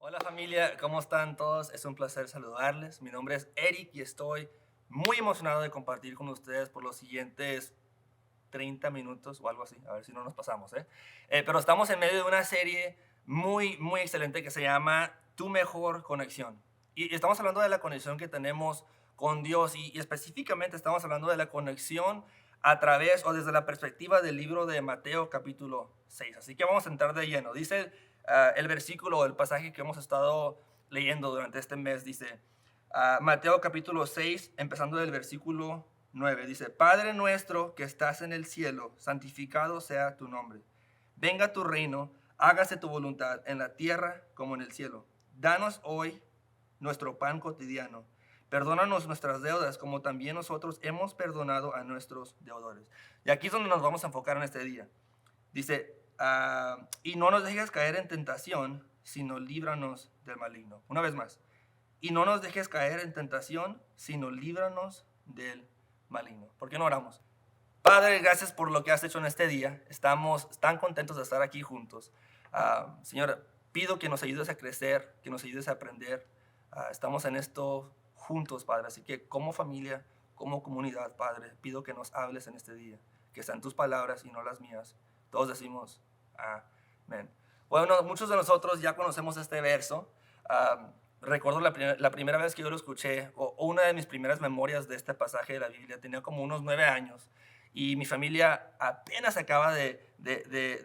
Hola familia, ¿cómo están todos? Es un placer saludarles. Mi nombre es Eric y estoy muy emocionado de compartir con ustedes por los siguientes 30 minutos o algo así, a ver si no nos pasamos, ¿eh? Pero estamos en medio de una serie muy excelente que se llama Tu Mejor Conexión. Y estamos hablando de la conexión que tenemos con Dios y específicamente estamos hablando de la conexión a través o desde la perspectiva del libro de Mateo capítulo 6. Así que vamos a entrar de lleno. Dice el versículo, el pasaje que hemos estado leyendo durante este mes, dice Mateo capítulo 6, empezando del versículo 9, dice: Padre nuestro que estás en el cielo, santificado sea tu nombre. Venga tu reino, hágase tu voluntad en la tierra como en el cielo. Danos hoy nuestro pan cotidiano. Perdónanos nuestras deudas como también nosotros hemos perdonado a nuestros deudores. Y aquí es donde nos vamos a enfocar en este día. Dice, y no nos dejes caer en tentación, sino líbranos del maligno. Una vez más, y no nos dejes caer en tentación, sino líbranos del maligno. ¿Por qué no oramos? Padre, gracias por lo que has hecho en este día. Estamos tan contentos de estar aquí juntos. Señor, pido que nos ayudes a crecer, que nos ayudes a aprender. Estamos en esto juntos, Padre. Así que como familia, como comunidad, Padre, pido que nos hables en este día. Que sean tus palabras y no las mías. Todos decimos amén. Bueno, muchos de nosotros ya conocemos este verso. Recuerdo la primera vez que yo lo escuché, o una de mis primeras memorias de este pasaje de la Biblia, tenía como unos 9 años y mi familia apenas acaba de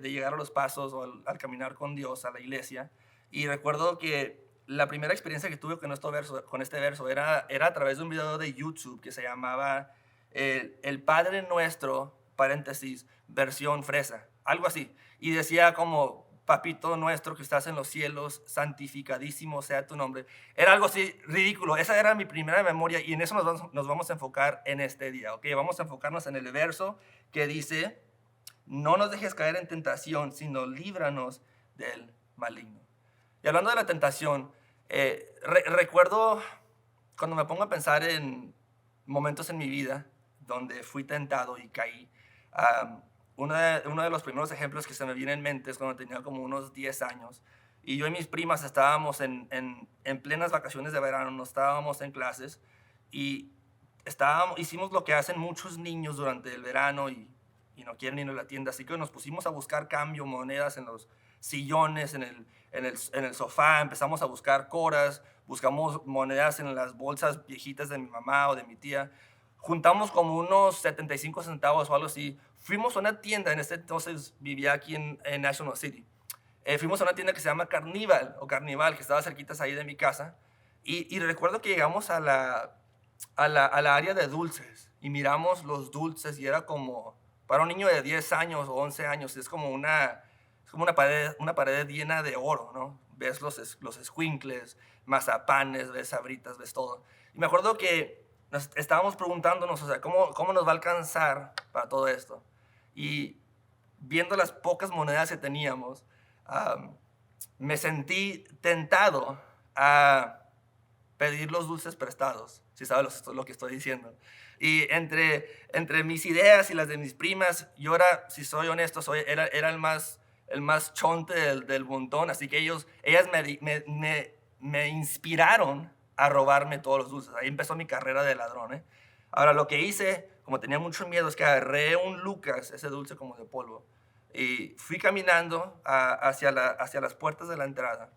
llegar a los pasos o al caminar con Dios a la iglesia. Y recuerdo que la primera experiencia que tuve con este verso era a través de un video de YouTube que se llamaba El Padre Nuestro, paréntesis, versión fresa, algo así. Y decía como: Papito nuestro que estás en los cielos, santificadísimo sea tu nombre. Era algo así ridículo. Esa era mi primera memoria y en eso nos vamos a enfocar en este día, ¿ok? Vamos a enfocarnos en el verso que dice: no nos dejes caer en tentación, sino líbranos del maligno. Y hablando de la tentación, recuerdo cuando me pongo a pensar en momentos en mi vida donde fui tentado y caí. um, uno de los primeros ejemplos que se me viene en mente es cuando tenía como unos 10 años y yo y mis primas estábamos en plenas vacaciones de verano, no estábamos en clases y hicimos lo que hacen muchos niños durante el verano y no quieren ir a la tienda, así que nos pusimos a buscar cambio, monedas en los sillones, en el sofá, empezamos a buscar coras, buscamos monedas en las bolsas viejitas de mi mamá o de mi tía, juntamos como unos 75 centavos o algo así, fuimos a una tienda, en ese entonces vivía aquí en National City, fuimos a una tienda que se llama Carnival, que estaba cerquitas ahí de mi casa, y recuerdo que llegamos a la área de dulces y miramos los dulces y era como, para un niño de 10 años o 11 años, es como una pared llena de oro, ¿no? Ves los escuincles, mazapanes, ves sabritas, ves todo. Y me acuerdo que nos estábamos preguntándonos, o sea, ¿cómo nos va a alcanzar para todo esto? Y viendo las pocas monedas que teníamos, um, me sentí tentado a pedir los dulces prestados, si sabes lo que estoy diciendo. Y entre mis ideas y las de mis primas, yo era, si soy honesto, era el más chonte del montón, así que ellas me inspiraron a robarme todos los dulces. Ahí empezó mi carrera de ladrón, ¿eh? Ahora, lo que hice, como tenía mucho miedo, es que agarré un Lucas, ese dulce como de polvo, y fui caminando hacia las puertas de la entrada.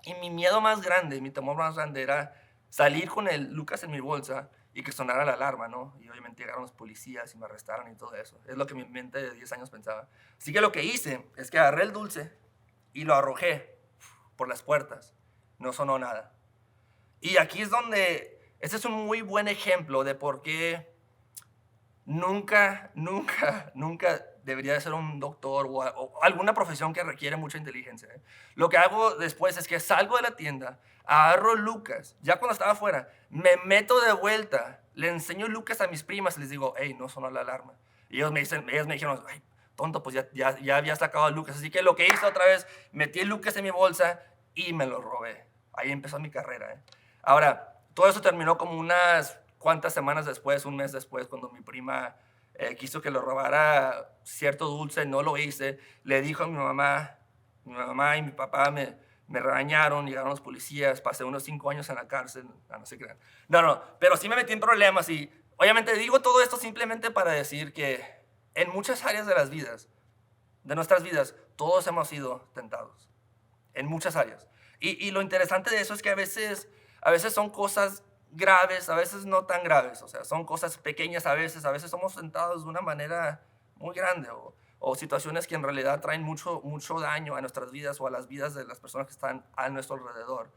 Y mi miedo más grande, mi temor más grande era salir con el Lucas en mi bolsa y que sonara la alarma, ¿no? Y obviamente llegaron los policías y me arrestaron y todo eso. Es lo que mi mente de 10 años pensaba. Así que lo que hice es que agarré el dulce y lo arrojé por las puertas. No sonó nada. Y aquí es donde, este es un muy buen ejemplo de por qué nunca debería de ser un doctor o alguna profesión que requiere mucha inteligencia, ¿eh? Lo que hago después es que salgo de la tienda, agarro Lucas, ya cuando estaba afuera, me meto de vuelta, le enseño Lucas a mis primas y les digo: hey, no sonó la alarma. Y ellos me dijeron: ay, tonto, pues ya había sacado a Lucas. Así que lo que hice otra vez, metí el Lucas en mi bolsa y me lo robé. Ahí empezó mi carrera, ¿eh? Ahora, todo eso terminó como unas cuantas semanas después, un mes después, cuando mi prima quiso que lo robara cierto dulce, no lo hice. Le dijo a mi mamá y mi papá me regañaron, llegaron los policías, pasé unos 5 años en la cárcel. No se crean. No, pero sí me metí en problemas y obviamente digo todo esto simplemente para decir que en muchas áreas de nuestras vidas, todos hemos sido tentados. En muchas áreas. Y lo interesante de eso es que a veces son cosas graves, a veces no tan graves. O sea, son cosas pequeñas a veces somos tentados de una manera muy grande o situaciones que en realidad traen mucho daño a nuestras vidas o a las vidas de las personas que están a nuestro alrededor.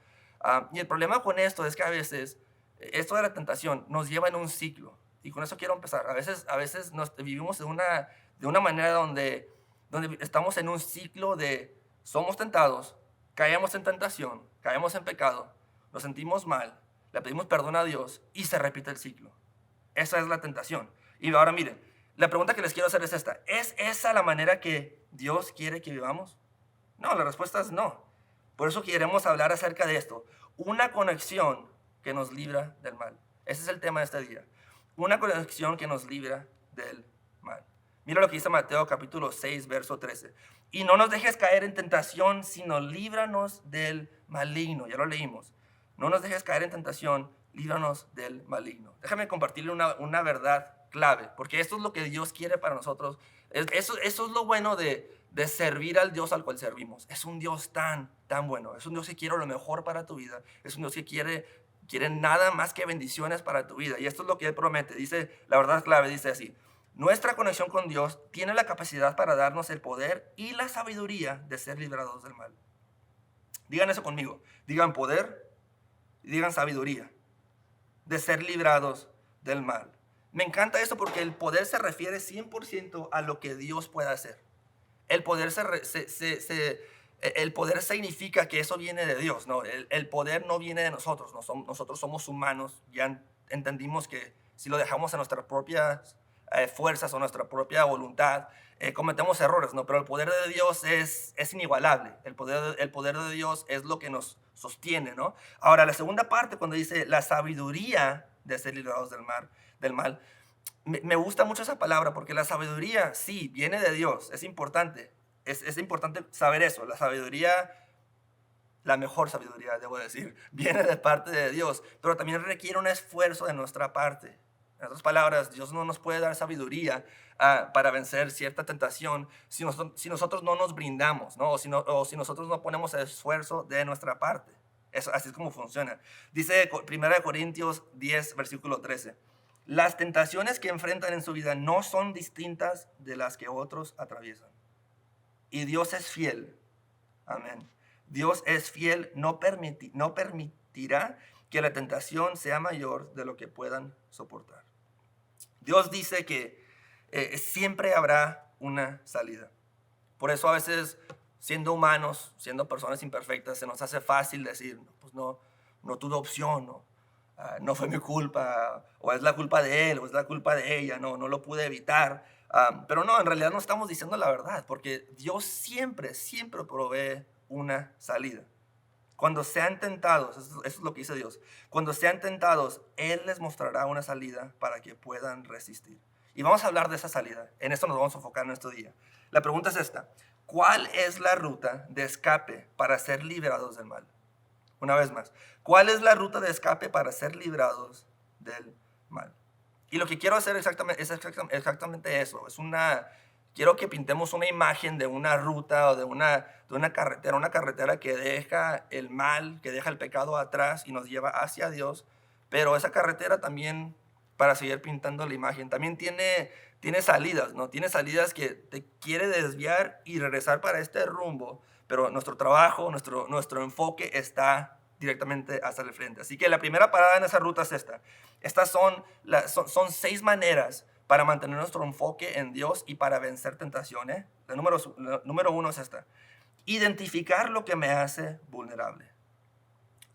Y el problema con esto es que a veces esto de la tentación nos lleva en un ciclo. Y con eso quiero empezar. A veces vivimos de una manera donde estamos en un ciclo de somos tentados, caemos en tentación, caemos en pecado, nos sentimos mal, le pedimos perdón a Dios y se repite el ciclo. Esa es la tentación. Y ahora miren, la pregunta que les quiero hacer es esta. ¿Es esa la manera que Dios quiere que vivamos? No, la respuesta es no. Por eso queremos hablar acerca de esto. Una conexión que nos libra del mal. Ese es el tema de este día. Una conexión que nos libra del mal. Mira lo que dice Mateo capítulo 6, verso 13. Y no nos dejes caer en tentación, sino líbranos del maligno. Ya lo leímos. No nos dejes caer en tentación, líbranos del maligno. Déjame compartirle una verdad clave, porque esto es lo que Dios quiere para nosotros. Eso es lo bueno de servir al Dios al cual servimos. Es un Dios tan bueno. Es un Dios que quiere lo mejor para tu vida. Es un Dios que quiere nada más que bendiciones para tu vida. Y esto es lo que Él promete. Dice, la verdad clave dice así. Nuestra conexión con Dios tiene la capacidad para darnos el poder y la sabiduría de ser liberados del mal. Digan eso conmigo. Digan poder y digan sabiduría de ser librados del mal. Me encanta esto porque el poder se refiere 100% a lo que Dios puede hacer. El poder, el poder significa que eso viene de Dios. ¿No? El poder no viene de nosotros. Nosotros somos humanos. Ya entendimos que si lo dejamos a nuestras propias fuerzas o nuestra propia voluntad, cometemos errores, ¿no? Pero el poder de Dios es inigualable. El poder de Dios es lo que nos sostiene, ¿no? Ahora, la segunda parte, cuando dice la sabiduría de ser librados del mal, me gusta mucho esa palabra porque la sabiduría, sí, viene de Dios, es importante. Es importante saber eso. La sabiduría, la mejor sabiduría, debo decir, viene de parte de Dios, pero también requiere un esfuerzo de nuestra parte. En otras palabras, Dios no nos puede dar sabiduría para vencer cierta tentación si nosotros no nos brindamos, ¿no? O si nosotros no ponemos el esfuerzo de nuestra parte. Así es como funciona. Dice 1 Corintios 10, versículo 13. Las tentaciones que enfrentan en su vida no son distintas de las que otros atraviesan. Y Dios es fiel. Amén. Dios es fiel, no permitirá que la tentación sea mayor de lo que puedan soportar. Dios dice que siempre habrá una salida. Por eso a veces, siendo humanos, siendo personas imperfectas, se nos hace fácil decir, pues no tuve opción, no fue mi culpa, o es la culpa de él, o es la culpa de ella, no lo pude evitar. Pero no, en realidad no estamos diciendo la verdad, porque Dios siempre provee una salida. Cuando sean tentados, eso es lo que dice Dios, cuando sean tentados, Él les mostrará una salida para que puedan resistir. Y vamos a hablar de esa salida. En esto nos vamos a enfocar en este día. La pregunta es esta. ¿Cuál es la ruta de escape para ser liberados del mal? Una vez más. ¿Cuál es la ruta de escape para ser librados del mal? Y lo que quiero hacer es exactamente eso. Quiero que pintemos una imagen de una ruta o de una carretera que deja el mal, que deja el pecado atrás y nos lleva hacia Dios. Pero esa carretera también, para seguir pintando la imagen, también tiene salidas, ¿no? Tiene salidas que te quiere desviar y regresar para este rumbo, pero nuestro trabajo, nuestro enfoque está directamente hacia el frente. Así que la primera parada en esa ruta es esta. Estas son 6 maneras para mantener nuestro enfoque en Dios y para vencer tentaciones. La número 1 es esta. Identificar lo que me hace vulnerable.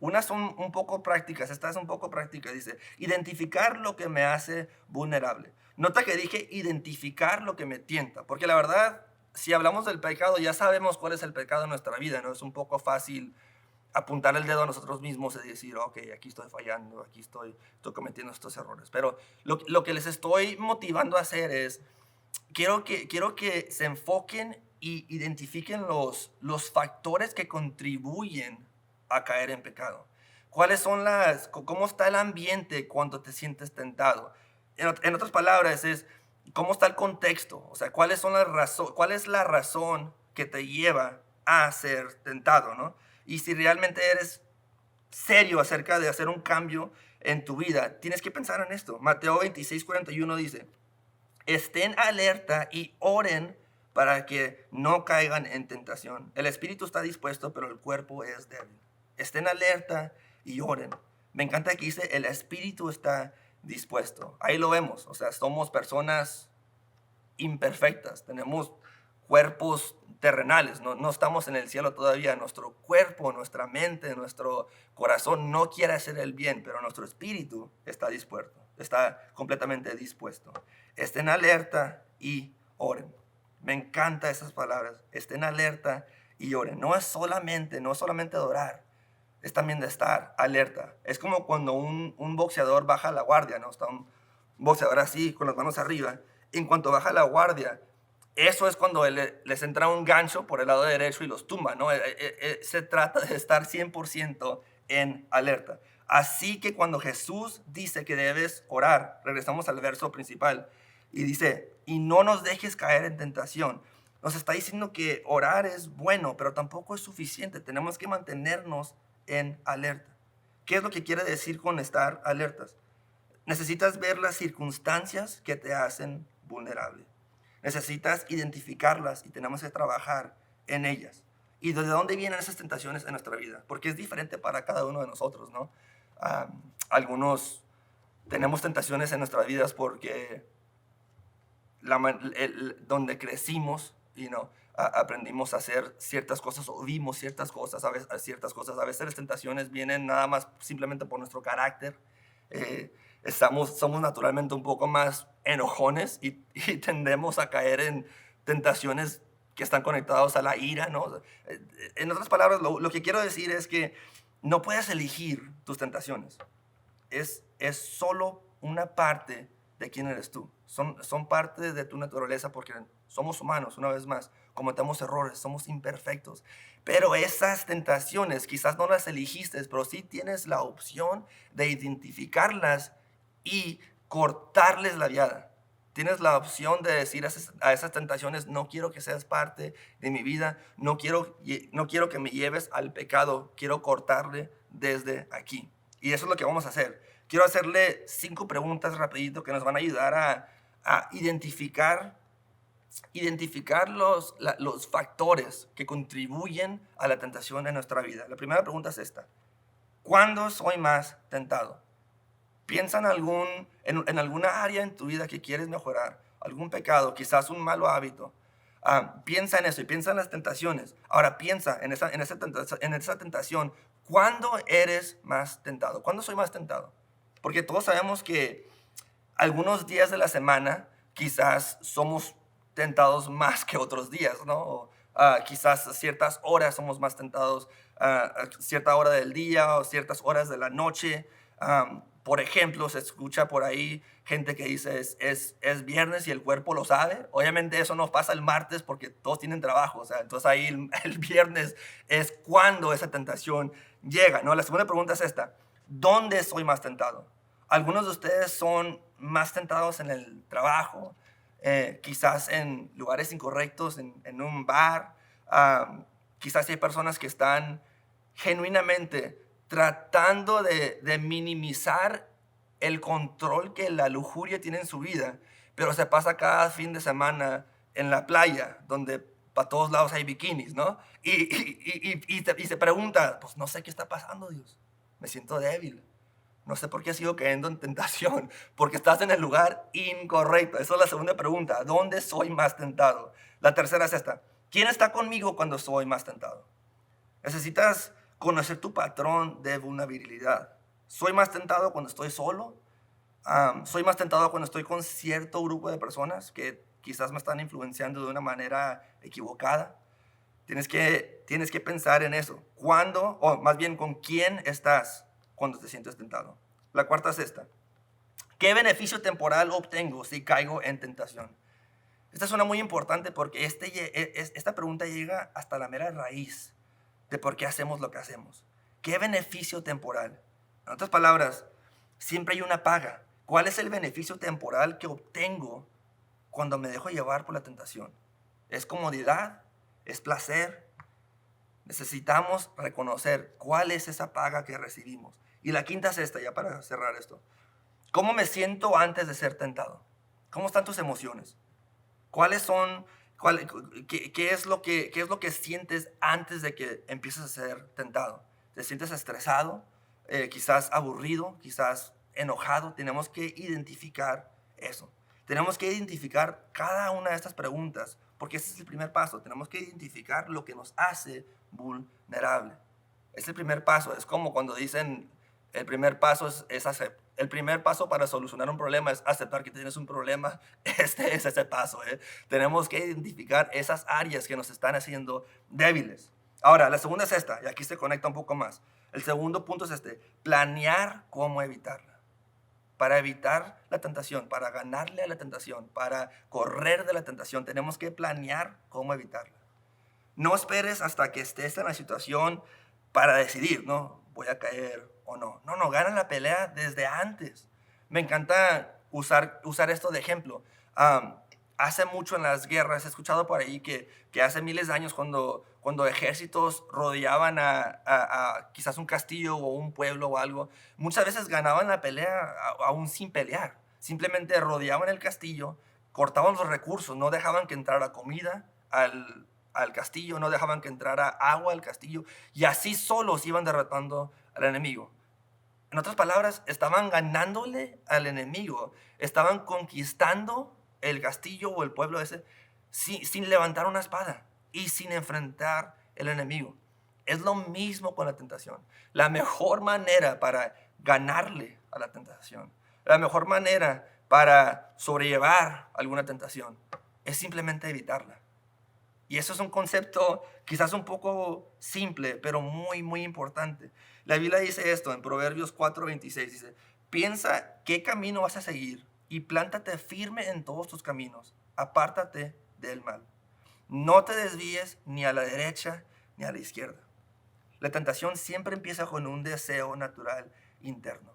Unas son un poco prácticas, esta es un poco práctica, dice, identificar lo que me hace vulnerable. Nota que dije identificar lo que me tienta, porque la verdad, si hablamos del pecado, ya sabemos cuál es el pecado en nuestra vida, ¿no? Es un poco fácil apuntar el dedo a nosotros mismos y decir, ok, aquí estoy fallando, aquí estoy cometiendo estos errores. Pero lo que les estoy motivando a hacer es, quiero que se enfoquen y identifiquen los factores que contribuyen a caer en pecado. ¿Cuáles son cómo está el ambiente cuando te sientes tentado? En otras palabras, es cómo está el contexto. O sea, cuál es la razón que te lleva a ser tentado, ¿no? Y si realmente eres serio acerca de hacer un cambio en tu vida, tienes que pensar en esto. Mateo 26:41 dice: estén alerta y oren para que no caigan en tentación. El espíritu está dispuesto, pero el cuerpo es débil. Estén alerta y oren. Me encanta que dice: el espíritu está dispuesto. Ahí lo vemos. O sea, somos personas imperfectas. Tenemos cuerpos terrenales. No estamos en el cielo todavía. Nuestro cuerpo, nuestra mente, nuestro corazón no quiere hacer el bien, pero nuestro espíritu está dispuesto. Está completamente dispuesto. Estén alerta y oren. Me encantan esas palabras. Estén alerta y oren. No es solamente de orar, es también de estar alerta. Es como cuando un boxeador baja la guardia, ¿no? Está un boxeador así, con las manos arriba. En cuanto baja la guardia, eso es cuando les entra un gancho por el lado derecho y los tumba, ¿no? Se trata de estar 100% en alerta. Así que cuando Jesús dice que debes orar, regresamos al verso principal, y dice: y no nos dejes caer en tentación. Nos está diciendo que orar es bueno, pero tampoco es suficiente. Tenemos que mantenernos en alerta. ¿Qué es lo que quiere decir con estar alertas? Necesitas ver las circunstancias que te hacen vulnerable. Necesitas identificarlas y tenemos que trabajar en ellas. ¿Y de dónde vienen esas tentaciones en nuestra vida? Porque es diferente para cada uno de nosotros, ¿no? Algunos tenemos tentaciones en nuestras vidas porque donde crecimos, aprendimos a hacer ciertas cosas o vimos ciertas cosas. A veces las tentaciones vienen nada más simplemente por nuestro carácter. Somos naturalmente un poco más enojones y tendemos a caer en tentaciones que están conectadas a la ira, ¿no? En otras palabras, lo que quiero decir es que no puedes elegir tus tentaciones. Es solo una parte de quién eres tú. Son parte de tu naturaleza porque somos humanos, una vez más. Cometemos errores, somos imperfectos. Pero esas tentaciones quizás no las elegiste, pero sí tienes la opción de identificarlas y cortarles la viada. Tienes la opción de decir a esas tentaciones: no quiero que seas parte de mi vida, no quiero que me lleves al pecado, quiero cortarle desde aquí. Y eso es lo que vamos a hacer. Quiero hacerle 5 preguntas rapidito que nos van a ayudar a identificar los factores que contribuyen a la tentación en nuestra vida. La primera pregunta es esta: ¿cuándo soy más tentado? Piensa en alguna área en tu vida que quieres mejorar, algún pecado, quizás un malo hábito. Piensa en eso y piensa en las tentaciones. Ahora piensa en esa tentación. ¿Cuándo eres más tentado? ¿Cuándo soy más tentado? Porque todos sabemos que algunos días de la semana quizás somos tentados más que otros días, ¿no? Quizás a ciertas horas somos más tentados, a cierta hora del día o ciertas horas de la noche. Por ejemplo, se escucha por ahí gente que dice es viernes y el cuerpo lo sabe. Obviamente eso no pasa el martes porque todos tienen trabajo. O sea, entonces ahí el viernes es cuando esa tentación llega, ¿no? La segunda pregunta es esta: ¿dónde soy más tentado? Algunos de ustedes son más tentados en el trabajo, quizás en lugares incorrectos, en un bar. Quizás hay personas que están genuinamente tratando de minimizar el control que la lujuria tiene en su vida, pero se pasa cada fin de semana en la playa, donde para todos lados hay bikinis, ¿no? Y se pregunta: pues no sé qué está pasando, Dios, me siento débil. No sé por qué sigo cayendo en tentación, porque estás en el lugar incorrecto. Esa es la segunda pregunta: ¿dónde soy más tentado? La tercera es esta: ¿quién está conmigo cuando soy más tentado? Necesitas conocer tu patrón de vulnerabilidad. ¿Soy más tentado cuando estoy solo? ¿Soy más tentado cuando estoy con cierto grupo de personas que quizás me están influenciando de una manera equivocada? Tienes que pensar en eso. ¿Cuándo, o más bien con quién estás cuando te sientes tentado? La cuarta es esta: ¿qué beneficio temporal obtengo si caigo en tentación? Esta suena muy importante porque esta pregunta llega hasta la mera raíz de por qué hacemos lo que hacemos. ¿Qué beneficio temporal? En otras palabras, siempre hay una paga. ¿Cuál es el beneficio temporal que obtengo cuando me dejo llevar por la tentación? ¿Es comodidad? ¿Es placer? Necesitamos reconocer cuál es esa paga que recibimos. Y la quinta es esta, ya para cerrar esto. ¿Cómo me siento antes de ser tentado? ¿Cómo están tus emociones? ¿Cuáles son, qué es lo que sientes antes de que empieces a ser tentado? ¿Te sientes estresado? Quizás aburrido, quizás enojado. Tenemos que identificar eso. Tenemos que identificar cada una de estas preguntas, porque ese es el primer paso. Tenemos que identificar lo que nos hace vulnerable. Es el primer paso. Es como cuando dicen, el primer paso el primer paso para solucionar un problema es aceptar que tienes un problema. Este es ese paso. Tenemos que identificar esas áreas que nos están haciendo débiles. Ahora, la segunda es esta, y aquí se conecta un poco más. El segundo punto es planear cómo evitarla. Para evitar la tentación, para ganarle a la tentación, para correr de la tentación, tenemos que planear cómo evitarla. No esperes hasta que estés en la situación para decidir, ¿no? Voy a caer o no. No, gana la pelea desde antes. Me encanta usar esto de ejemplo. Hace mucho en las guerras, he escuchado por ahí que hace miles de años cuando ejércitos rodeaban a quizás un castillo o un pueblo o algo, muchas veces ganaban la pelea aún sin pelear. Simplemente rodeaban el castillo, cortaban los recursos, no dejaban que entrara comida al castillo, no dejaban que entrara agua al castillo, y así solos iban derrotando al enemigo. En otras palabras, estaban ganándole al enemigo, estaban conquistando el castillo o el pueblo ese sin levantar una espada y sin enfrentar el enemigo. Es lo mismo con la tentación. La mejor manera para ganarle a la tentación, la mejor manera para sobrellevar alguna tentación es simplemente evitarla. Y eso es un concepto quizás un poco simple, pero muy, muy importante. La Biblia dice esto en Proverbios 4:26. Dice, piensa qué camino vas a seguir y plántate firme en todos tus caminos. Apártate del mal. No te desvíes ni a la derecha ni a la izquierda. La tentación siempre empieza con un deseo natural interno.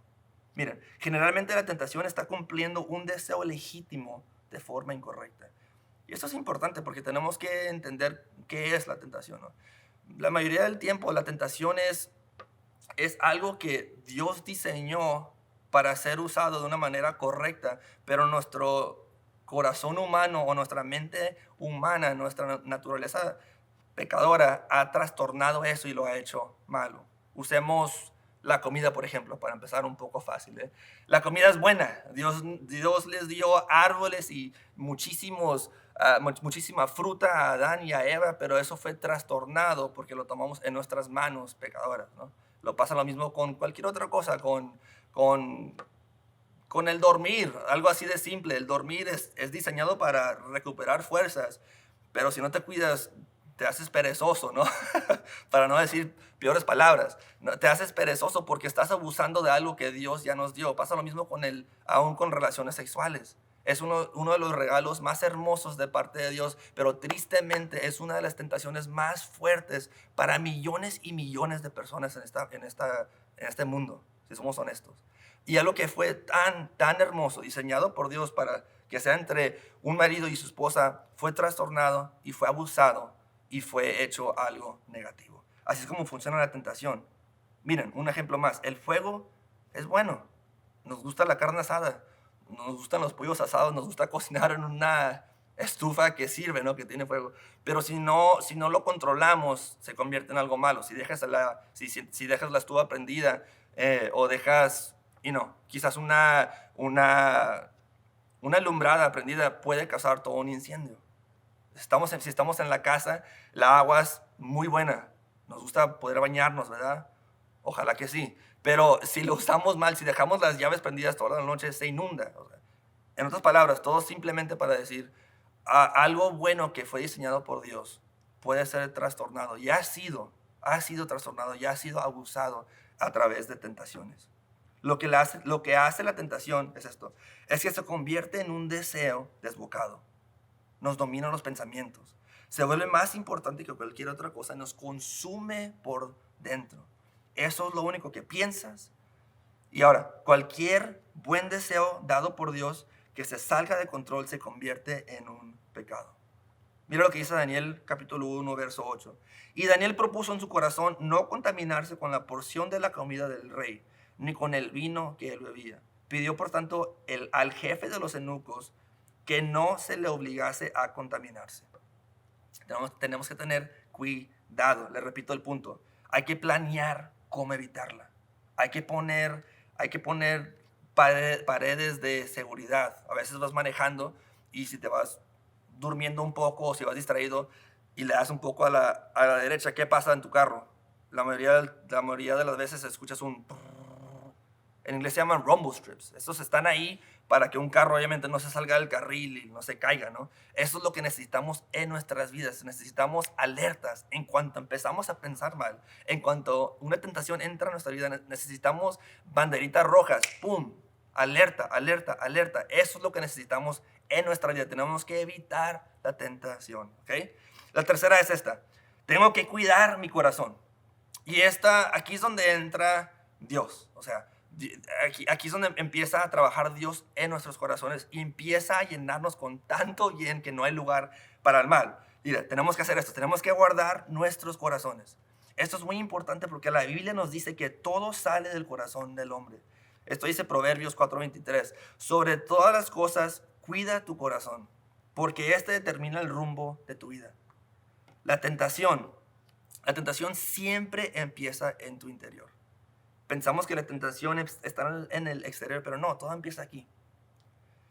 Miren, generalmente la tentación está cumpliendo un deseo legítimo de forma incorrecta. Y esto es importante porque tenemos que entender qué es la tentación, ¿no? La mayoría del tiempo la tentación es algo que Dios diseñó para ser usado de una manera correcta, pero nuestro corazón humano o nuestra mente humana, nuestra naturaleza pecadora ha trastornado eso y lo ha hecho malo. Usemos la comida, por ejemplo, para empezar un poco fácil. La comida es buena. Dios les dio árboles y muchísima fruta a Adán y a Eva, pero eso fue trastornado porque lo tomamos en nuestras manos pecadoras, ¿no? Lo pasa lo mismo con cualquier otra cosa, con el dormir, algo así de simple. El dormir es diseñado para recuperar fuerzas, pero si no te cuidas, te haces perezoso, ¿no? Para no decir peores palabras. No, te haces perezoso porque estás abusando de algo que Dios ya nos dio. Pasa lo mismo aún con relaciones sexuales. Es uno de los regalos más hermosos de parte de Dios, pero tristemente es una de las tentaciones más fuertes para millones y millones de personas en este mundo, si somos honestos. Y algo que fue tan hermoso, diseñado por Dios para que sea entre un marido y su esposa, fue trastornado y fue abusado y fue hecho algo negativo. Así es como funciona la tentación. Miren, un ejemplo más. El fuego es bueno. Nos gusta la carne asada, nos gustan los pollos asados, nos gusta cocinar en una estufa que sirve, ¿no? Que tiene fuego. Pero si no lo controlamos, se convierte en algo malo. Si dejas la estufa prendida o dejas, quizás una alumbrada prendida puede causar todo un incendio. Si estamos en la casa, la agua es muy buena. Nos gusta poder bañarnos, ¿verdad? Ojalá que sí. Pero si lo usamos mal, si dejamos las llaves prendidas toda la noche, se inunda. En otras palabras, todo simplemente para decir, algo bueno que fue diseñado por Dios puede ser trastornado. Y ha sido trastornado, ya ha sido abusado a través de tentaciones. Lo que hace la tentación es esto, es que se convierte en un deseo desbocado. nos dominan los pensamientos. Se vuelve más importante que cualquier otra cosa, nos consume por dentro. Eso es lo único que piensas. Y ahora, cualquier buen deseo dado por Dios que se salga de control se convierte en un pecado. Mira lo que dice Daniel capítulo 1, verso 8. Y Daniel propuso en su corazón no contaminarse con la porción de la comida del rey, ni con el vino que él bebía. Pidió, por tanto, al jefe de los eunucos que no se le obligase a contaminarse. Tenemos que tener cuidado. Le repito el punto. Hay que planear cómo evitarla. Hay que poner paredes de seguridad. A veces vas manejando y si te vas durmiendo un poco o si vas distraído y le das un poco a la derecha, ¿qué pasa en tu carro? La mayoría de las veces escuchas un... En inglés se llaman rumble strips. Estos están ahí para que un carro obviamente no se salga del carril y no se caiga, ¿no? Eso es lo que necesitamos en nuestras vidas. Necesitamos alertas. En cuanto empezamos a pensar mal, en cuanto una tentación entra en nuestra vida, necesitamos banderitas rojas. ¡Pum! Alerta, alerta, alerta. Eso es lo que necesitamos en nuestra vida. Tenemos que evitar la tentación, ¿ok? La tercera es esta. Tengo que cuidar mi corazón. Y aquí es donde entra Dios. O sea, aquí es donde empieza a trabajar Dios en nuestros corazones y empieza a llenarnos con tanto bien que no hay lugar para el mal. Mira, tenemos que hacer esto, tenemos que guardar nuestros corazones. Esto es muy importante porque la Biblia nos dice que todo sale del corazón del hombre. Esto dice Proverbios 4:23. Sobre todas las cosas, cuida tu corazón, porque este determina el rumbo de tu vida. La tentación siempre empieza en tu interior. Pensamos que la tentación está en el exterior, pero no, todo empieza aquí.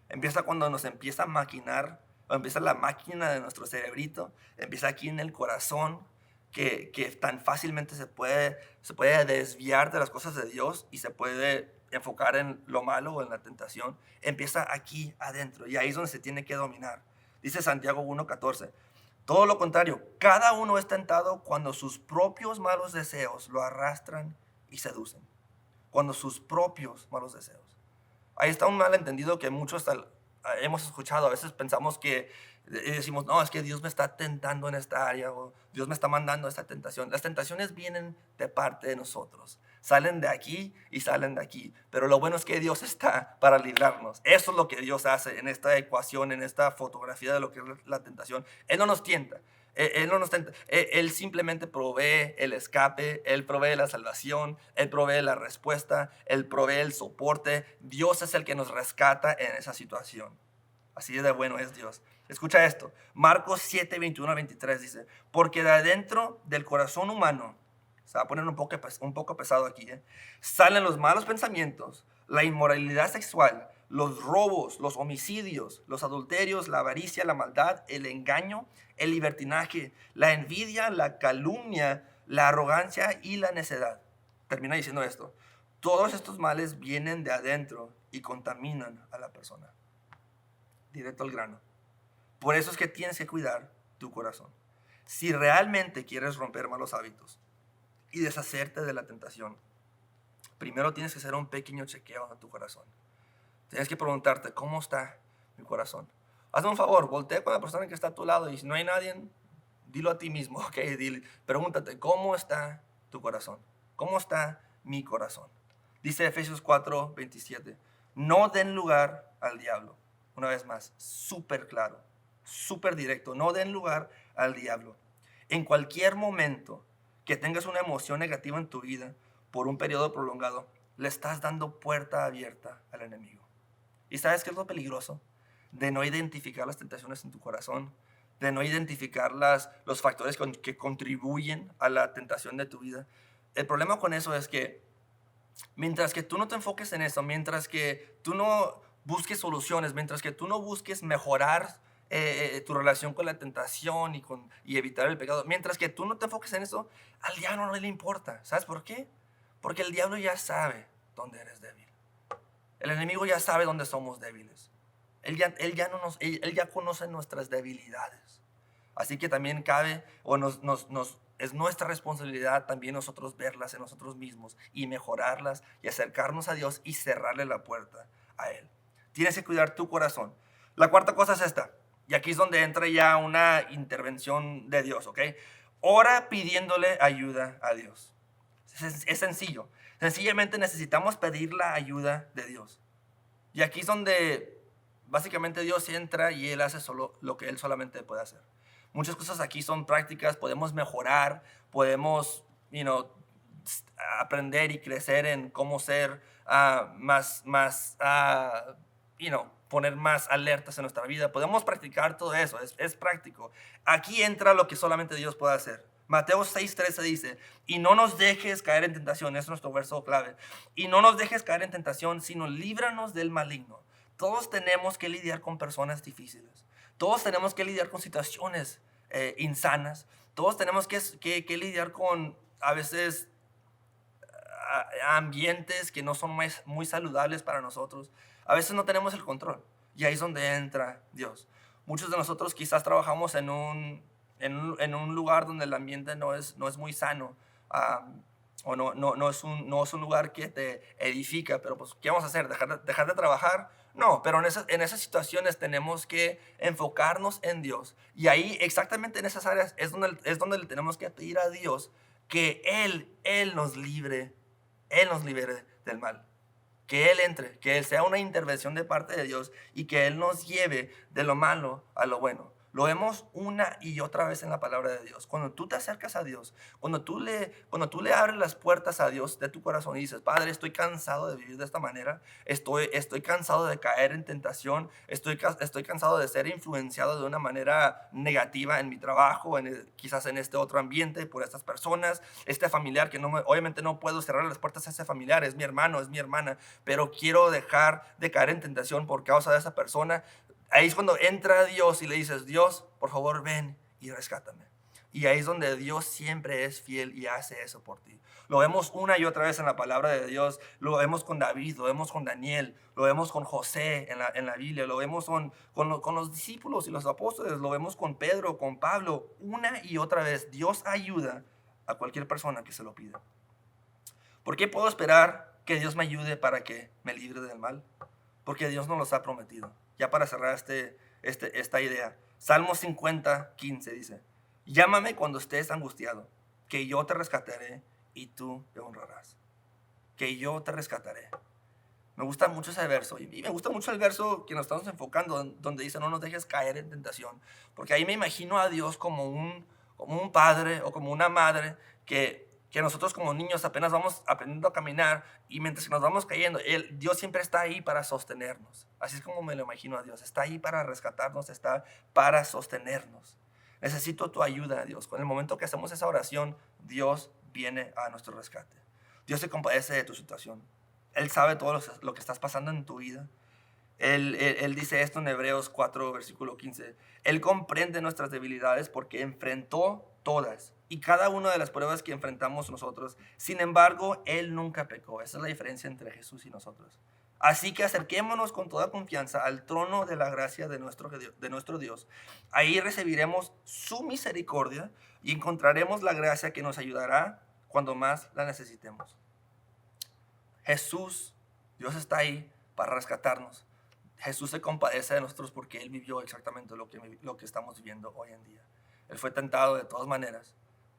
Empieza cuando nos empieza a maquinar, o empieza la máquina de nuestro cerebrito, empieza aquí en el corazón, que tan fácilmente se puede desviar de las cosas de Dios y se puede enfocar en lo malo o en la tentación. Empieza aquí adentro y ahí es donde se tiene que dominar. Dice Santiago 1:14. Todo lo contrario, cada uno es tentado cuando sus propios malos deseos lo arrastran y seducen. Cuando sus propios malos deseos. Ahí está un malentendido que muchos hemos escuchado. A veces pensamos que decimos, no, es que Dios me está tentando en esta área o Dios me está mandando esta tentación. Las tentaciones vienen de parte de nosotros. Salen de aquí y salen de aquí. Pero lo bueno es que Dios está para librarnos. Eso es lo que Dios hace en esta ecuación, en esta fotografía de lo que es la tentación. Él no nos tienta. Él no nos tenta. Él simplemente provee el escape, Él provee la salvación, Él provee la respuesta, Él provee el soporte. Dios es el que nos rescata en esa situación. Así de bueno es Dios. Escucha esto. Marcos 7:21-23 dice, porque de adentro del corazón humano, se va a poner un poco pesado aquí, salen los malos pensamientos, la inmoralidad sexual, los robos, los homicidios, los adulterios, la avaricia, la maldad, el engaño, el libertinaje, la envidia, la calumnia, la arrogancia y la necedad. Termina diciendo esto. Todos estos males vienen de adentro y contaminan a la persona. Directo al grano. Por eso es que tienes que cuidar tu corazón. Si realmente quieres romper malos hábitos y deshacerte de la tentación, primero tienes que hacer un pequeño chequeo a tu corazón. Tienes que preguntarte, ¿cómo está mi corazón? Hazme un favor, voltea con la persona que está a tu lado y si no hay nadie, dilo a ti mismo, ¿ok? Pregúntate, ¿cómo está tu corazón? ¿Cómo está mi corazón? Dice Efesios 4:27, no den lugar al diablo. Una vez más, súper claro, súper directo, no den lugar al diablo. En cualquier momento que tengas una emoción negativa en tu vida por un periodo prolongado, le estás dando puerta abierta al enemigo. ¿Y sabes qué es lo peligroso? De no identificar las tentaciones en tu corazón, de no identificar los factores que contribuyen a la tentación de tu vida. El problema con eso es que mientras que tú no te enfoques en eso, mientras que tú no busques soluciones, mientras que tú no busques mejorar tu relación con la tentación y evitar el pecado, mientras que tú no te enfoques en eso, al diablo no le importa. ¿Sabes por qué? Porque el diablo ya sabe dónde eres débil. El enemigo ya sabe dónde somos débiles. Él ya conoce nuestras debilidades. Así que también cabe, es nuestra responsabilidad también nosotros verlas en nosotros mismos y mejorarlas y acercarnos a Dios y cerrarle la puerta a Él. Tienes que cuidar tu corazón. La cuarta cosa es esta. Y aquí es donde entra ya una intervención de Dios, ¿ok? Ora pidiéndole ayuda a Dios. Es sencillo. Sencillamente necesitamos pedir la ayuda de Dios. Y aquí es donde básicamente Dios entra y Él hace solo lo que Él solamente puede hacer. Muchas cosas aquí son prácticas, podemos mejorar, podemos, aprender y crecer en cómo ser poner más alertas en nuestra vida. Podemos practicar todo eso, es práctico. Aquí entra lo que solamente Dios puede hacer. Mateo 6:13 dice, y no nos dejes caer en tentación, es nuestro verso clave, y no nos dejes caer en tentación, sino líbranos del maligno. Todos tenemos que lidiar con personas difíciles, todos tenemos que lidiar con situaciones insanas, todos tenemos que lidiar con a veces ambientes que no son muy saludables para nosotros. A veces no tenemos el control y ahí es donde entra Dios. Muchos de nosotros quizás trabajamos en un lugar donde el ambiente no es muy sano, o no es un lugar que te edifica, pero pues, ¿qué vamos a hacer? ¿Dejar de trabajar? No, pero en esas situaciones tenemos que enfocarnos en Dios. Y ahí, exactamente en esas áreas, es donde le tenemos que pedir a Dios que Él nos libere, Él nos libere del mal. Que Él entre, que Él sea una intervención de parte de Dios y que Él nos lleve de lo malo a lo bueno. Lo vemos una y otra vez en la palabra de Dios. Cuando tú te acercas a Dios, cuando tú le abres las puertas a Dios de tu corazón y dices, Padre, estoy cansado de vivir de esta manera, estoy cansado de caer en tentación, estoy cansado de ser influenciado de una manera negativa en mi trabajo, quizás en este otro ambiente, por estas personas, este familiar que obviamente no puedo cerrar las puertas a ese familiar, es mi hermano, es mi hermana, pero quiero dejar de caer en tentación por causa de esa persona. Ahí es cuando entra Dios y le dices, Dios, por favor, ven y rescátame. Y ahí es donde Dios siempre es fiel y hace eso por ti. Lo vemos una y otra vez en la palabra de Dios. Lo vemos con David, lo vemos con Daniel, lo vemos con José en la Biblia, lo vemos con los discípulos y los apóstoles, lo vemos con Pedro, con Pablo. Una y otra vez Dios ayuda a cualquier persona que se lo pida. ¿Por qué puedo esperar que Dios me ayude para que me libre del mal? Porque Dios nos los ha prometido. Ya para cerrar esta idea. Salmo 50:15 dice, llámame cuando estés angustiado, que yo te rescataré y tú te honrarás. Que yo te rescataré. Me gusta mucho ese verso y me gusta mucho el verso que nos estamos enfocando, donde dice no nos dejes caer en tentación. Porque ahí me imagino a Dios como un padre o como una madre que nosotros como niños apenas vamos aprendiendo a caminar y mientras que nos vamos cayendo, Dios siempre está ahí para sostenernos. Así es como me lo imagino a Dios. Está ahí para rescatarnos, está para sostenernos. Necesito tu ayuda, Dios. En el momento que hacemos esa oración, Dios viene a nuestro rescate. Dios se compadece de tu situación. Él sabe todo lo que estás pasando en tu vida. Él dice esto en Hebreos 4, versículo 15. Él comprende nuestras debilidades porque enfrentó todas y cada una de las pruebas que enfrentamos nosotros. Sin embargo, Él nunca pecó. Esa es la diferencia entre Jesús y nosotros. Así que acerquémonos con toda confianza al trono de la gracia de nuestro Dios. Ahí recibiremos su misericordia y encontraremos la gracia que nos ayudará cuando más la necesitemos. Jesús, Dios está ahí para rescatarnos. Jesús se compadece de nosotros porque Él vivió exactamente lo que estamos viviendo hoy en día. Él fue tentado de todas maneras,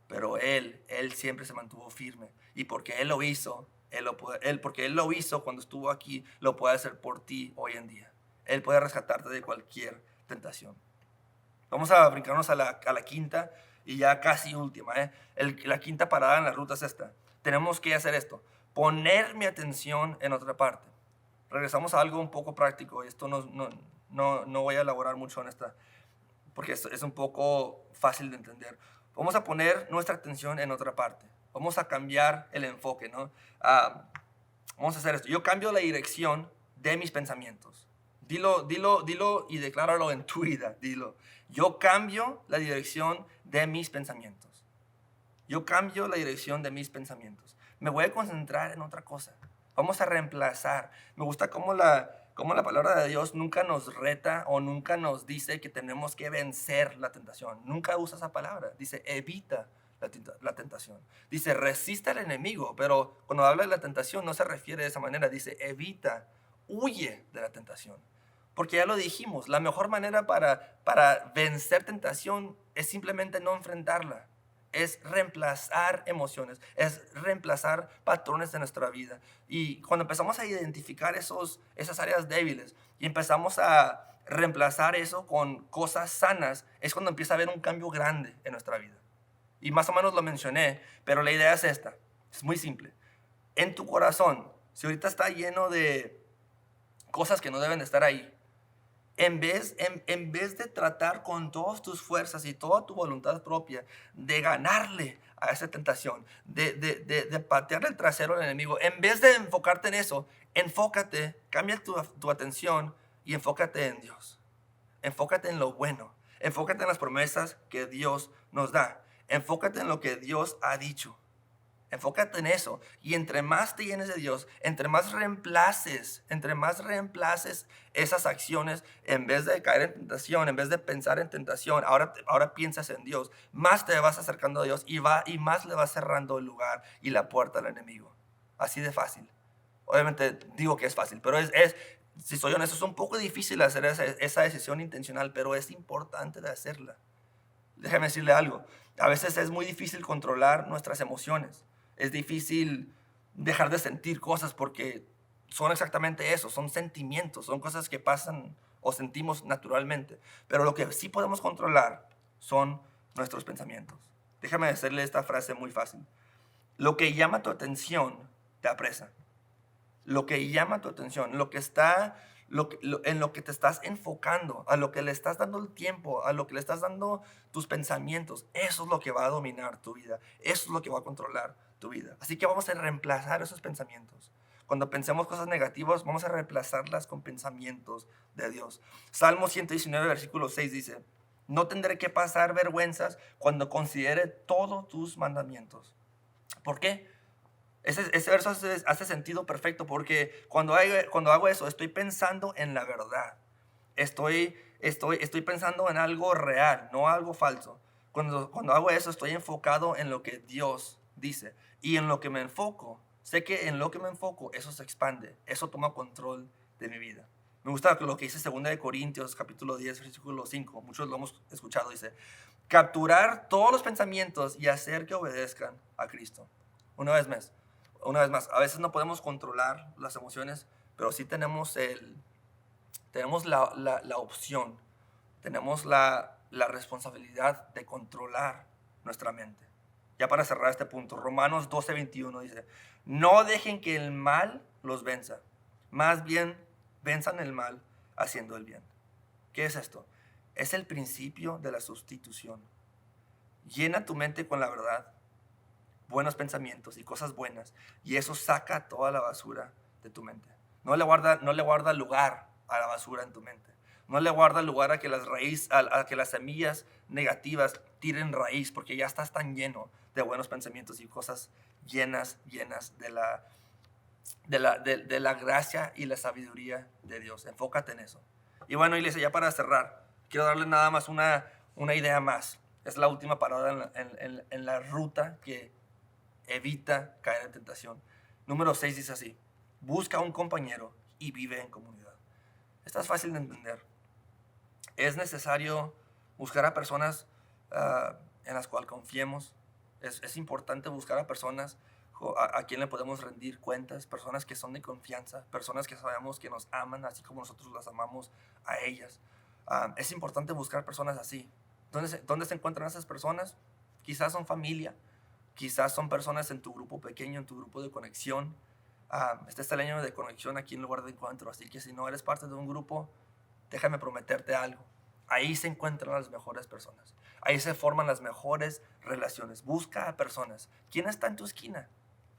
pero Él siempre se mantuvo firme. Y porque Él lo hizo, porque Él lo hizo cuando estuvo aquí, lo puede hacer por ti hoy en día. Él puede rescatarte de cualquier tentación. Vamos a brincarnos a la quinta y ya casi última. La quinta parada en la ruta es esta. Tenemos que hacer esto. Poner mi atención en otra parte. Regresamos a algo un poco práctico. Esto no voy a elaborar mucho en esta, porque es un poco fácil de entender. Vamos a poner nuestra atención en otra parte. Vamos a cambiar el enfoque, ¿no? Vamos a hacer esto. Yo cambio la dirección de mis pensamientos. Dilo y decláralo en tu vida. Dilo. Yo cambio la dirección de mis pensamientos. Yo cambio la dirección de mis pensamientos. Me voy a concentrar en otra cosa. Vamos a reemplazar. Me gusta cómo la palabra de Dios nunca nos reta o nunca nos dice que tenemos que vencer la tentación. Nunca usa esa palabra. Dice evita la tentación. Dice resiste al enemigo, pero cuando habla de la tentación no se refiere de esa manera. Dice evita, huye de la tentación. Porque ya lo dijimos, la mejor manera para vencer tentación es simplemente no enfrentarla. Es reemplazar emociones, es reemplazar patrones de nuestra vida. Y cuando empezamos a identificar esas áreas débiles y empezamos a reemplazar eso con cosas sanas, es cuando empieza a haber un cambio grande en nuestra vida. Y más o menos lo mencioné, pero la idea es esta, es muy simple. En tu corazón, si ahorita está lleno de cosas que no deben de estar ahí, en vez de tratar con todas tus fuerzas y toda tu voluntad propia de ganarle a esa tentación, de patearle el trasero al enemigo, en vez de enfocarte en eso, enfócate, cambia tu atención y enfócate en Dios. Enfócate en lo bueno. Enfócate en las promesas que Dios nos da. Enfócate en lo que Dios ha dicho. Enfócate en eso. Y entre más te llenes de Dios, entre más reemplaces esas acciones, en vez de caer en tentación, en vez de pensar en tentación, ahora piensas en Dios, más te vas acercando a Dios y más le vas cerrando el lugar y la puerta al enemigo. Así de fácil. Obviamente digo que es fácil, pero si soy honesto, es un poco difícil hacer esa decisión intencional, pero es importante de hacerla. Déjame decirle algo. A veces es muy difícil controlar nuestras emociones. Es difícil dejar de sentir cosas porque son exactamente eso, son sentimientos, son cosas que pasan o sentimos naturalmente. Pero lo que sí podemos controlar son nuestros pensamientos. Déjame decirle esta frase muy fácil. Lo que llama tu atención te apresa. Lo que llama tu atención, en lo que te estás enfocando, a lo que le estás dando el tiempo, a lo que le estás dando tus pensamientos, eso es lo que va a dominar tu vida, eso es lo que va a controlar tu vida. Así que vamos a reemplazar esos pensamientos. Cuando pensemos cosas negativas, vamos a reemplazarlas con pensamientos de Dios. Salmo 119, versículo 6 dice, no tendré que pasar vergüenzas cuando considere todos tus mandamientos. ¿Por qué? Ese verso hace sentido perfecto porque cuando hago eso, estoy pensando en la verdad. Estoy pensando en algo real, no algo falso. Cuando hago eso, estoy enfocado en lo que Dios dice. Y en lo que me enfoco, sé que en lo que me enfoco, eso se expande. Eso toma control de mi vida. Me gusta lo que dice 2 Corintios, capítulo 10, versículo 5. Muchos lo hemos escuchado. Dice, capturar todos los pensamientos y hacer que obedezcan a Cristo. Una vez más, a veces no podemos controlar las emociones, pero sí tenemos la opción, tenemos la responsabilidad de controlar nuestra mente. Ya para cerrar este punto, Romanos 12:21 dice, no dejen que el mal los venza, más bien venzan el mal haciendo el bien. ¿Qué es esto? Es el principio de la sustitución. Llena tu mente con la verdad, buenos pensamientos y cosas buenas, y eso saca toda la basura de tu mente. No le guarda lugar a la basura en tu mente. No le guarda lugar a que a que las semillas negativas tiren raíz, porque ya estás tan lleno de buenos pensamientos y cosas llenas de la gracia y la sabiduría de Dios. Enfócate en eso. Y bueno, iglesia, ya para cerrar, quiero darle nada más una idea más. Es la última parada en la ruta que evita caer en tentación. Número 6 dice así, busca un compañero y vive en comunidad. Esta es fácil de entender. Es necesario buscar a personas en las cuales confiemos. Es importante buscar a personas a quien le podemos rendir cuentas, personas que son de confianza, personas que sabemos que nos aman así como nosotros las amamos a ellas. Es importante buscar personas así. ¿Dónde se encuentran esas personas? Quizás son familia, quizás son personas en tu grupo pequeño, en tu grupo de conexión. Este es el año de conexión aquí en lugar de encuentro, así que si no eres parte de un grupo, déjame prometerte algo. Ahí se encuentran las mejores personas. Ahí se forman las mejores relaciones. Busca a personas. ¿Quién está en tu esquina?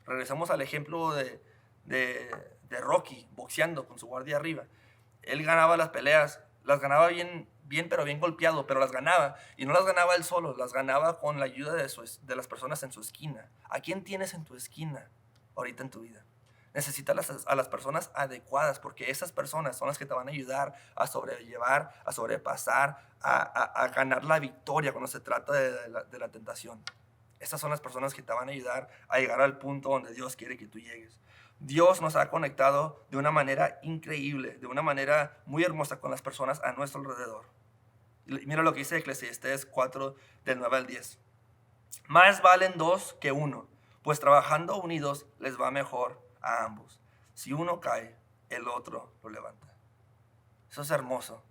Regresamos al ejemplo de Rocky, boxeando con su guardia arriba. Él ganaba las peleas, las ganaba bien, pero bien golpeado, pero las ganaba. Y no las ganaba él solo, las ganaba con la ayuda de las personas en su esquina. ¿A quién tienes en tu esquina ahorita en tu vida? Necesitas a las personas adecuadas, porque esas personas son las que te van a ayudar a sobrellevar, a sobrepasar, a ganar la victoria cuando se trata de la tentación. Estas son las personas que te van a ayudar a llegar al punto donde Dios quiere que tú llegues. Dios nos ha conectado de una manera increíble, de una manera muy hermosa con las personas a nuestro alrededor. Y mira lo que dice Eclesiastés 4, del 9 al 10. Más valen dos que uno, pues trabajando unidos les va mejor a ambos. Si uno cae, el otro lo levanta. Eso es hermoso.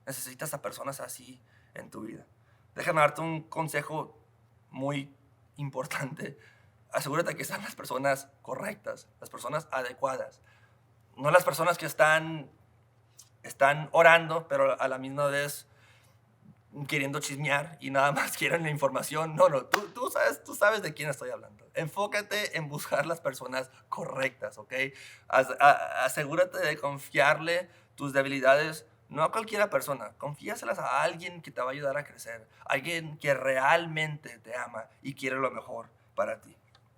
Necesitas a personas así en tu vida. Déjame darte un consejo muy importante. Asegúrate que sean las personas correctas, las personas adecuadas. No las personas que están orando, pero a la misma vez queriendo chismear y nada más quieren la información. No, tú sabes de quién estoy hablando. Enfócate en buscar las personas correctas, ¿ok? Asegúrate de confiarle tus debilidades, no a cualquiera persona, confíaselas a alguien que te va a ayudar a crecer, alguien que realmente te ama y quiere lo mejor para ti.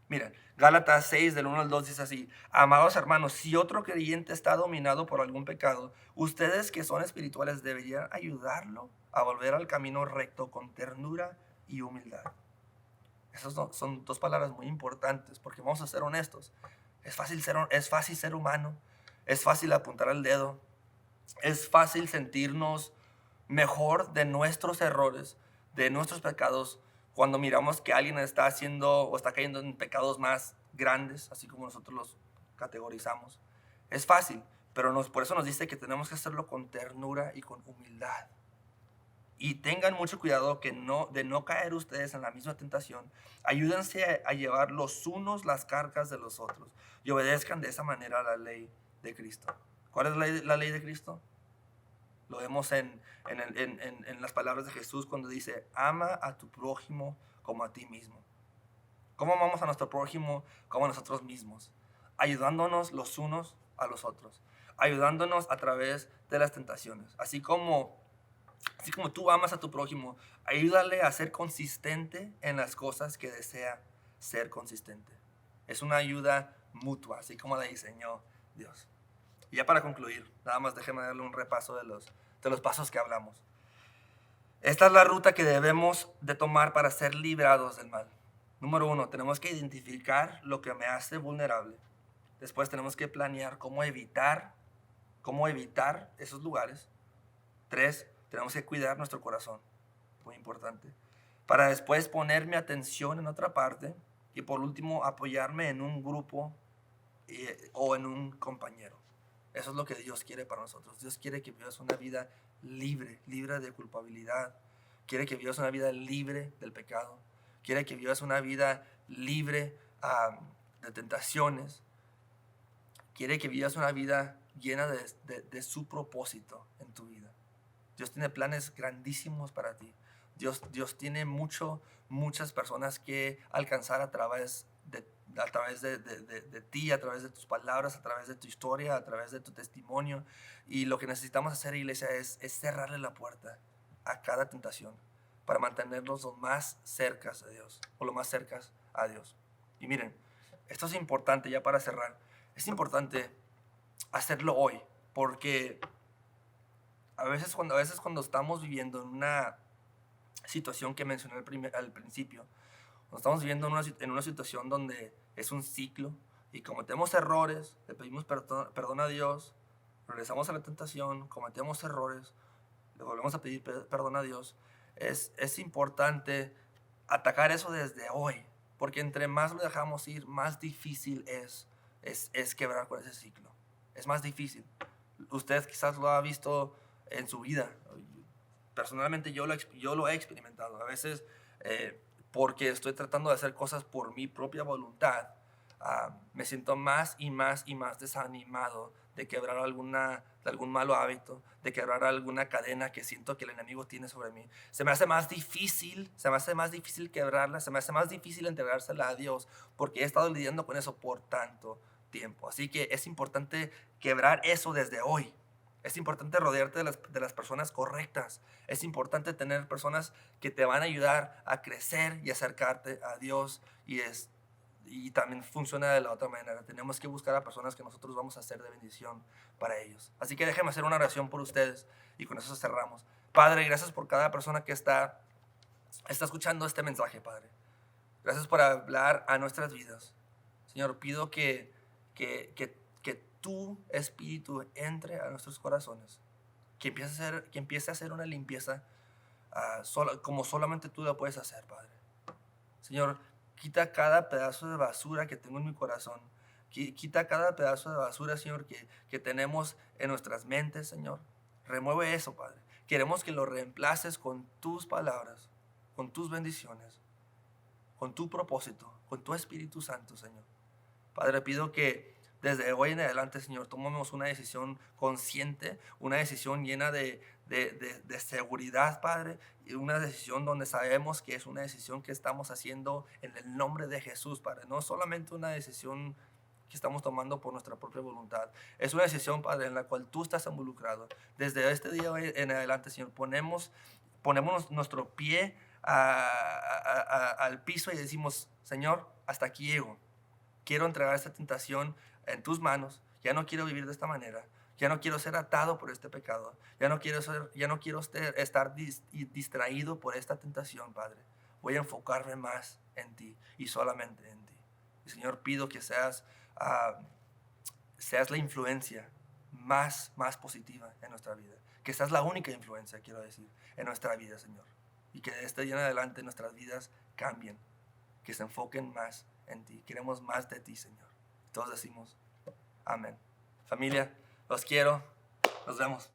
Miren, Gálatas 6, del 1 al 2 dice así: amados hermanos, si otro creyente está dominado por algún pecado, ustedes que son espirituales deberían ayudarlo a volver al camino recto con ternura y humildad. Esas son dos palabras muy importantes, porque vamos a ser honestos. Es fácil ser humano, es fácil apuntar al dedo, es fácil sentirnos mejor de nuestros errores, de nuestros pecados, cuando miramos que alguien está haciendo o está cayendo en pecados más grandes, así como nosotros los categorizamos. Es fácil, pero por eso nos dice que tenemos que hacerlo con ternura y con humildad. Y tengan mucho cuidado de no caer ustedes en la misma tentación. Ayúdense a llevar los unos las cargas de los otros y obedezcan de esa manera la ley de Cristo. ¿Cuál es la ley de Cristo? Lo vemos en las palabras de Jesús cuando dice: ama a tu prójimo como a ti mismo. ¿Cómo amamos a nuestro prójimo como a nosotros mismos? Ayudándonos los unos a los otros, ayudándonos a través de las tentaciones. Así como tú amas a tu prójimo, ayúdale a ser consistente en las cosas que desea ser consistente. Es una ayuda mutua, así como la diseñó Dios. Y ya para concluir, nada más déjeme darle un repaso de los pasos que hablamos. Esta es la ruta que debemos de tomar para ser librados del mal. Número 1, tenemos que identificar lo que me hace vulnerable. Después tenemos que planear cómo evitar esos lugares. 3, tenemos que cuidar nuestro corazón, muy importante. Para después poner mi atención en otra parte. Y por último, apoyarme en un grupo o en un compañero. Eso es lo que Dios quiere para nosotros. Dios quiere que vivas una vida libre de culpabilidad. Quiere que vivas una vida libre del pecado. Quiere que vivas una vida libre de tentaciones. Quiere que vivas una vida llena de su propósito en tu vida. Dios tiene planes grandísimos para ti. Dios tiene muchas personas que alcanzar a través de ti, a través de tus palabras, a través de tu historia, a través de tu testimonio. Y lo que necesitamos hacer, iglesia, es cerrarle la puerta a cada tentación para mantenernos lo más cercas a Dios, o lo más cercas a Dios. Y miren, esto es importante ya para cerrar. Es importante hacerlo hoy, porque a veces cuando estamos viviendo en una situación que mencioné al principio, cuando estamos viviendo en una situación donde es un ciclo y cometemos errores, le pedimos perdón a Dios, regresamos a la tentación, cometemos errores, le volvemos a pedir perdón a Dios, es importante atacar eso desde hoy, porque entre más lo dejamos ir, más difícil es quebrar con ese ciclo. Es más difícil. Usted quizás lo ha visto en su vida. Personalmente yo lo he experimentado. A veces porque estoy tratando de hacer cosas por mi propia voluntad, me siento más y más desanimado de quebrar algún malo hábito, de quebrar alguna cadena que siento que el enemigo tiene sobre mí. Se me hace más difícil quebrarla, se me hace más difícil entregársela a Dios, porque he estado lidiando con eso por tanto tiempo. Así que es importante quebrar eso desde hoy. Es importante rodearte de las personas correctas. Es importante tener personas que te van a ayudar a crecer y acercarte a Dios. Y también funciona de la otra manera. Tenemos que buscar a personas que nosotros vamos a hacer de bendición para ellos. Así que déjenme hacer una oración por ustedes y con eso cerramos. Padre, gracias por cada persona que está escuchando este mensaje, Padre. Gracias por hablar a nuestras vidas. Señor, pido que tu Espíritu entre a nuestros corazones, que empiece a hacer una limpieza como solamente tú la puedes hacer, Padre. Señor, quita cada pedazo de basura que tengo en mi corazón. Quita cada pedazo de basura, Señor, que tenemos en nuestras mentes, Señor. Remueve eso, Padre. Queremos que lo reemplaces con tus palabras, con tus bendiciones, con tu propósito, con tu Espíritu Santo, Señor. Padre, pido que desde hoy en adelante, Señor, tomemos una decisión consciente, una decisión llena de seguridad, Padre, y una decisión donde sabemos que es una decisión que estamos haciendo en el nombre de Jesús, Padre. No solamente una decisión que estamos tomando por nuestra propia voluntad. Es una decisión, Padre, en la cual tú estás involucrado. Desde este día en adelante, Señor, ponemos nuestro pie al piso y decimos, Señor, hasta aquí llego. Quiero entregar esta tentación en tus manos. Ya no quiero vivir de esta manera. Ya no quiero ser atado por este pecado. Ya no quiero estar distraído por esta tentación, Padre. Voy a enfocarme más en ti y solamente en ti. Y Señor, pido que seas la influencia más positiva en nuestra vida. Que seas la única influencia, quiero decir, en nuestra vida, Señor. Y que de este día en adelante nuestras vidas cambien. Que se enfoquen más en ti. Queremos más de ti, Señor. Todos decimos amén. Familia, los quiero. Nos vemos.